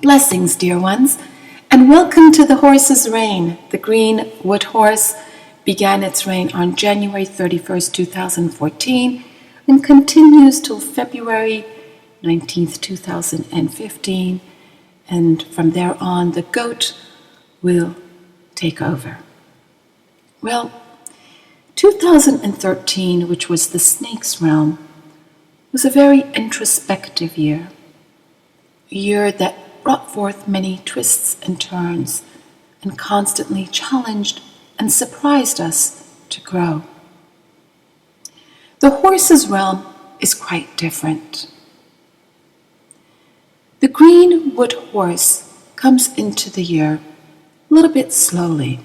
Blessings, dear ones, and welcome to the horse's reign. The green wood horse began its reign on January 31st, 2014, and continues till February 19th, 2015, and from there on, the goat will take over. Well, 2013, which was the snake's realm, was a very introspective year, a year that brought forth many twists and turns and constantly challenged and surprised us to grow. The horse's realm is quite different. The green wood horse comes into the year a little bit slowly.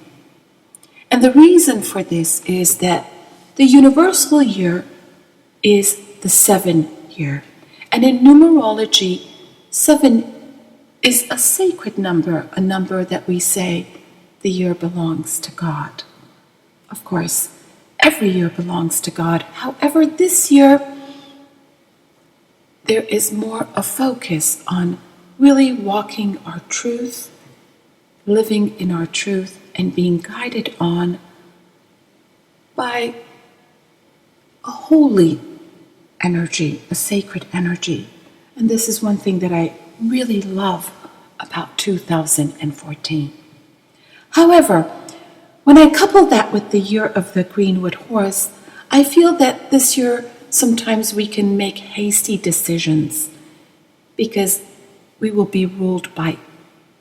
And the reason for this is that the universal year is the 7 year. And in numerology, 7 is a sacred number, a number that we say the year belongs to God. Of course, every year belongs to God. However, this year, there is more a focus on really walking our truth, living in our truth, and being guided on by a holy energy, a sacred energy. And this is one thing that I really love about 2014. However, when I couple that with the year of the greenwood horse, I feel that this year sometimes we can make hasty decisions because we will be ruled by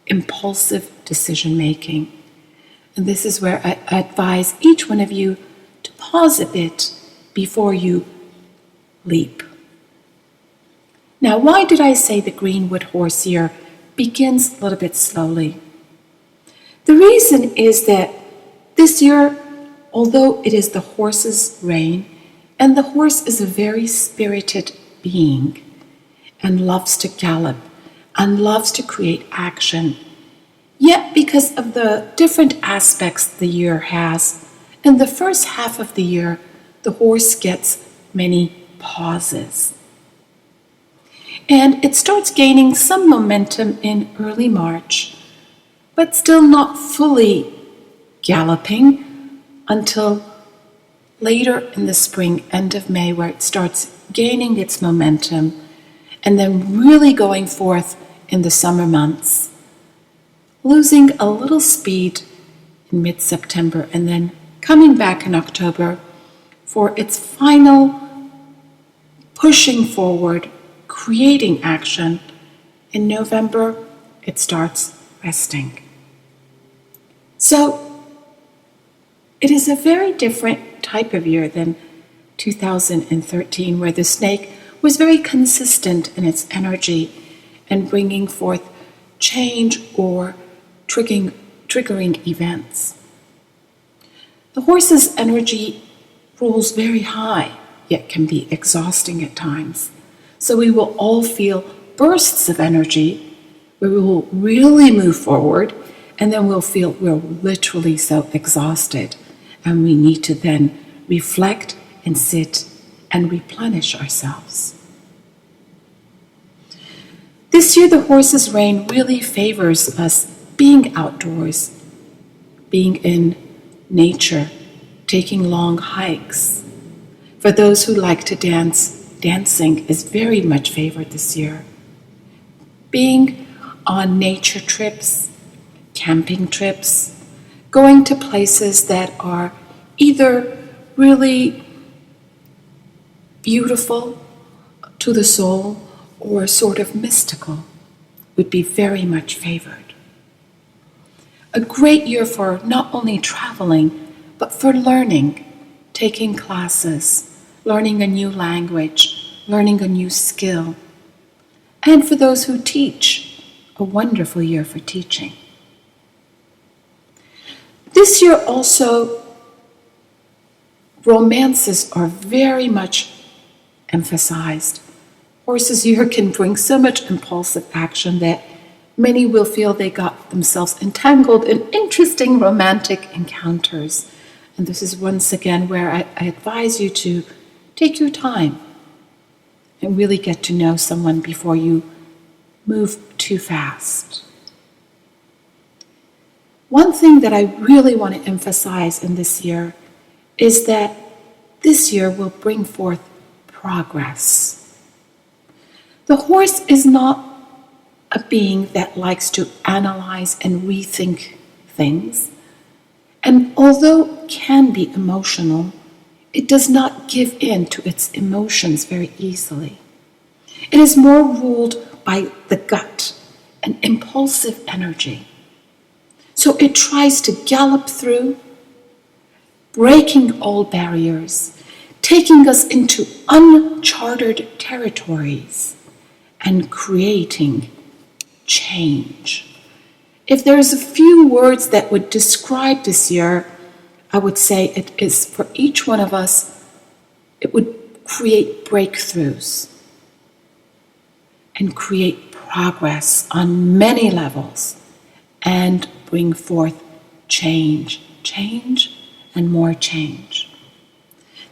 impulsive decision making. And this is where I advise each one of you to pause a bit before you leap. Now, why did I say the greenwood horse year begins a little bit slowly? The reason is that this year, although it is the horse's reign, and the horse is a very spirited being and loves to gallop and loves to create action, yet because of the different aspects the year has, in the first half of the year, the horse gets many pauses. And it starts gaining some momentum in early March, but still not fully galloping until later in the spring, end of May, where it starts gaining its momentum, and then really going forth in the summer months, losing a little speed in mid-September, and then coming back in October for its final pushing forward, creating action. In November, it starts resting. So it is a very different type of year than 2013, where the snake was very consistent in its energy and bringing forth change or triggering events. The horse's energy rules very high, yet can be exhausting at times. So we will all feel bursts of energy where we will really move forward, and then we'll feel we're literally so exhausted, and we need to then reflect and sit and replenish ourselves. This year, the horse's reign really favors us being outdoors, being in nature, taking long hikes. For those who like to dance, dancing is very much favored this year. Being on nature trips, camping trips, going to places that are either really beautiful to the soul or sort of mystical would be very much favored. A great year for not only traveling, but for learning, taking classes, learning a new language, learning a new skill. And for those who teach, a wonderful year for teaching. This year also, romances are very much emphasized. Horse's year can bring so much impulsive action that many will feel they got themselves entangled in interesting romantic encounters. And this is once again where I advise you to take your time and really get to know someone before you move too fast. One thing that I really want to emphasize in this year is that this year will bring forth progress. The horse is not a being that likes to analyze and rethink things, and although it can be emotional, it does not give in to its emotions very easily. It is more ruled by the gut and impulsive energy. So it tries to gallop through, breaking all barriers, taking us into uncharted territories, and creating change. If there's a few words that would describe this year, I would say it is for each one of us, it would create breakthroughs and create progress on many levels and bring forth change and more change.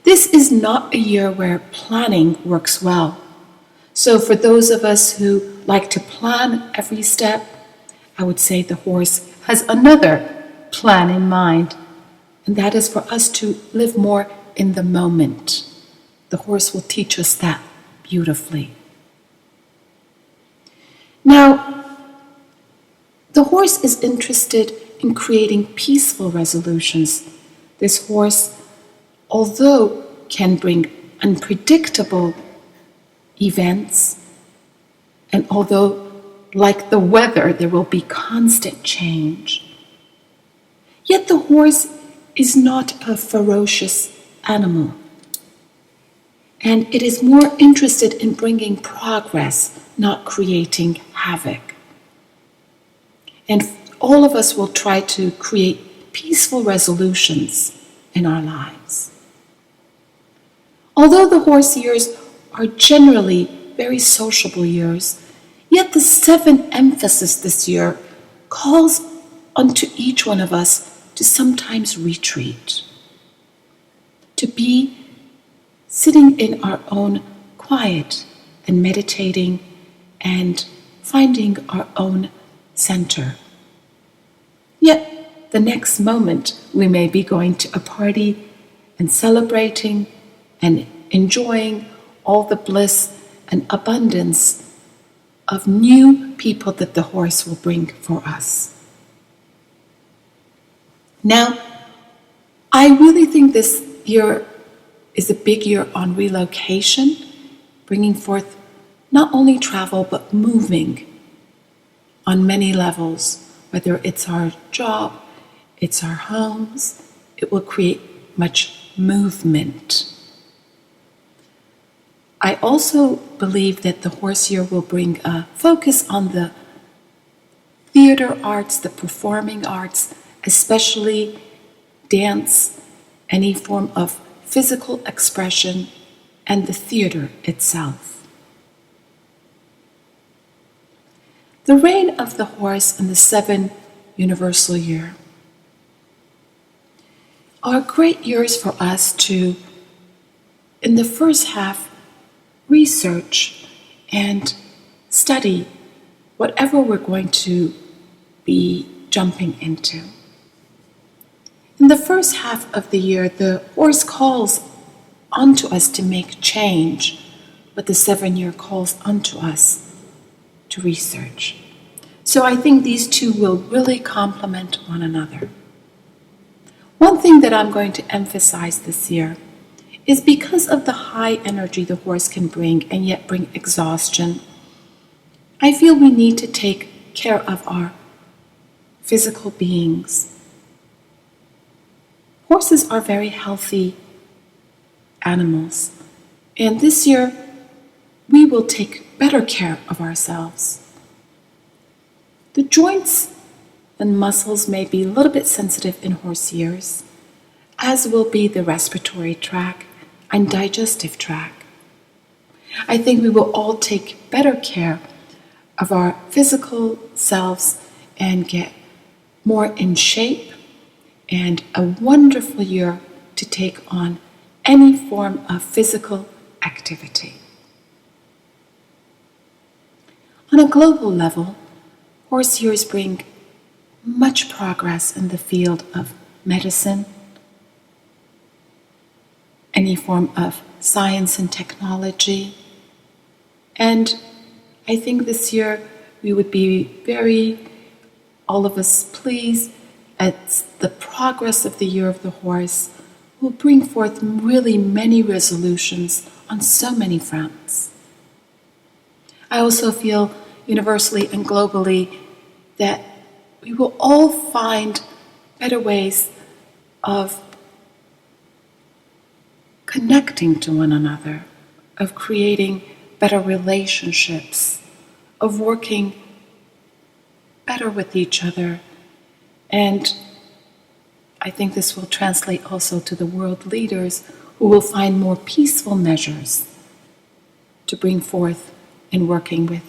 This is not a year where planning works well. So for those of us who like to plan every step, I would say the horse has another plan in mind, and that is for us to live more in the moment. The horse will teach us that beautifully. Now, the horse is interested in creating peaceful resolutions. This horse, although can bring unpredictable events, and although, like the weather, there will be constant change, yet the horse is not a ferocious animal, and it is more interested in bringing progress, not creating havoc. And all of us will try to create peaceful resolutions in our lives. Although the horse years are generally very sociable years, yet the 7 emphasis this year calls unto each one of us to sometimes retreat, to be sitting in our own quiet and meditating and finding our own center. Yet the next moment we may be going to a party and celebrating and enjoying all the bliss and abundance of new people that the horse will bring for us. Now, I really think this year is a big year on relocation, bringing forth not only travel but moving on many levels, whether it's our job, it's our homes, it will create much movement. I also believe that the horse year will bring a focus on the theater arts, the performing arts, especially dance, any form of physical expression, and the theater itself. The reign of the horse in the 7 universal year are great years for us to, in the first half, research and study whatever we're going to be jumping into. In the first half of the year, the horse calls onto us to make change, but the 7-year calls onto us to research. So I think these two will really complement one another. One thing that I'm going to emphasize this year is because of the high energy the horse can bring and yet bring exhaustion, I feel we need to take care of our physical beings. Horses are very healthy animals, and this year we will take better care of ourselves. The joints and muscles may be a little bit sensitive in horse years, as will be the respiratory tract and digestive tract. I think we will all take better care of our physical selves and get more in shape, and a wonderful year to take on any form of physical activity. On a global level, horse years bring much progress in the field of medicine, any form of science and technology. And I think this year we would be all of us pleased at the progress of the year of the horse will bring forth really many resolutions on so many fronts. I also feel universally and globally that we will all find better ways of connecting to one another, of creating better relationships, of working better with each other. And I think this will translate also to the world leaders who will find more peaceful measures to bring forth in working with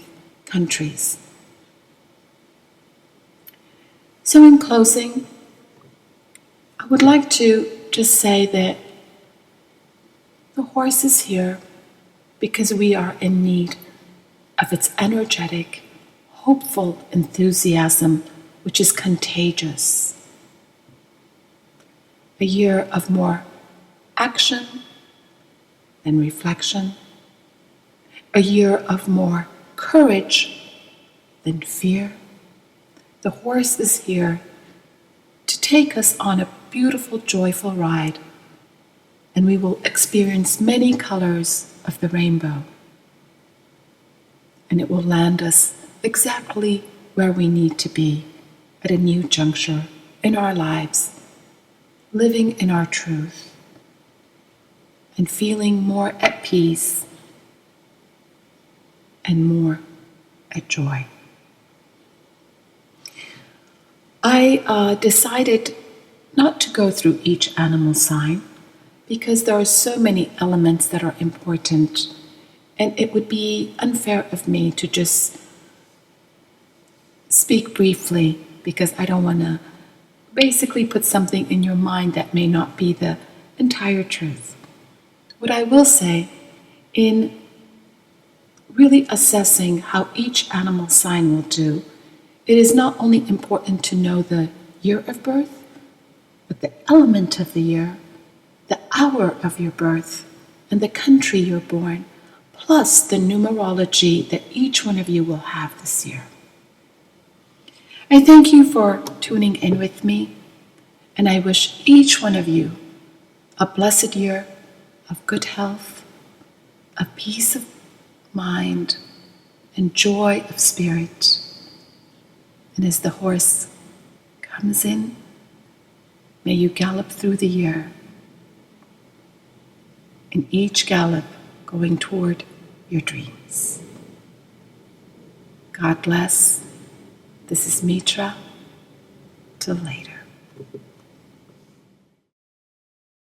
countries. So in closing, I would like to just say that the horse is here because we are in need of its energetic, hopeful enthusiasm, which is contagious. A year of more action than reflection. A year of more courage than fear. The horse is here to take us on a beautiful, joyful ride, and we will experience many colors of the rainbow. And it will land us exactly where we need to be at a new juncture in our lives, living in our truth and feeling more at peace and more at joy. I decided not to go through each animal sign because there are so many elements that are important, and it would be unfair of me to just speak briefly because I don't want to basically put something in your mind that may not be the entire truth. What I will say, in really assessing how each animal sign will do, it is not only important to know the year of birth, but the element of the year, the hour of your birth, and the country you're born, plus the numerology that each one of you will have this year. I thank you for tuning in with me, and I wish each one of you a blessed year of good health, of peace of mind, and joy of spirit. And as the horse comes in, may you gallop through the year, in each gallop going toward your dreams. God bless. This is Mitra. Till later.